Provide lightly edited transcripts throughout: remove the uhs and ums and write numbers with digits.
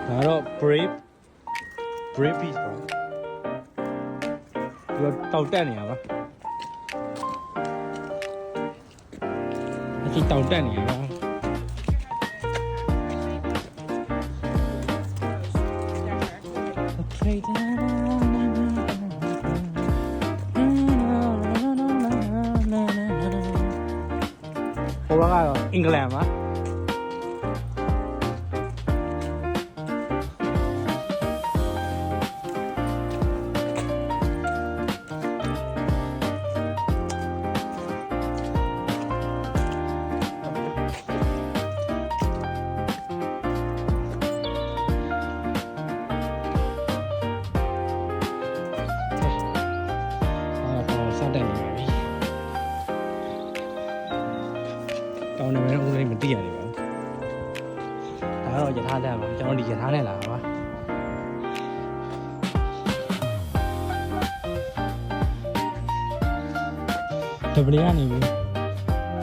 ဒါတော့ brave beach ပေါ့ဒီတော့တောက်တက်နေရပါဒီတောက်တက်နေရပါဟိုဘက်ကတော့အင်္ဂလန်ပါတောင်းနေမယ်ဦးလေးမသိရတယ်ဗျာဒါတော့ယထာလက်ပါကျွန်တော်ဒီယထာနဲ့လာပါတပလီကနေပြီး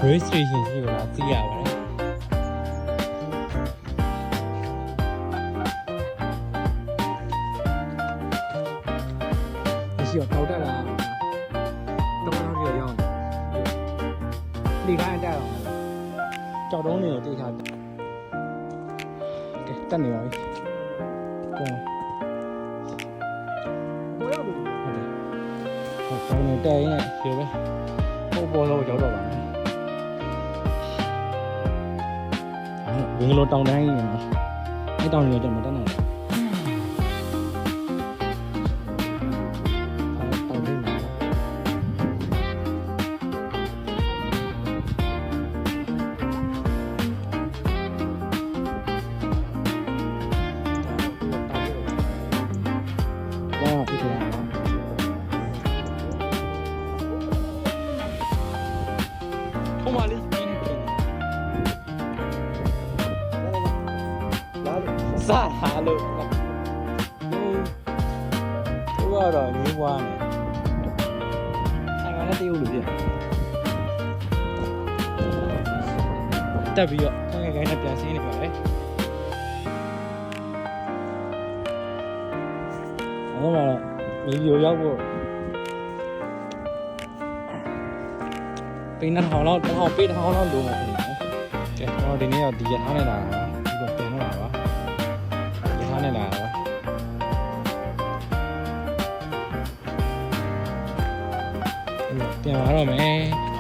race station ရှိကိုလာသိရပါတယ်ရှိတော့တောက်တက်လာတော့တော့ရောက်ဒီကိုင်းတက်အောင်ကြောက်တုံးနေတော့တိတ်ထားတယ်ကဲတက်နေပါပြီပေါ်ရောက်ပြီဟုတ်တယ်ဟောတောင်းနေတက်ရင်ရောပဲပေါ်တော့ရောက်တော့ပါမယ်ဘင်္ဂလိုတောင်တိုင်းနေမှာအဲ့တောင်တွေတော့မတက်နိုင်ဘူးစားလာလို့သူကတော့ငင်းွားနေဆိုင်ကလည်းတရုပ်လိုပြတက်ပြီးတော့ခိုင်ခိုင်နဲ့ပြန်ဆင်းနေပါလေအဲ့တော့မီဒီယိုရောက်ဖို့ပေး1000လောက်ပေး1000လောက်လိုမှာဖြစ်နေတယ်ကဲကျွန်တော်ဒီနေ့တော့ဒီရထားနဲ့လာတာပါဒီကပြန်တော့လာပါနဲ့လာပါပြန်လာတော့မယ်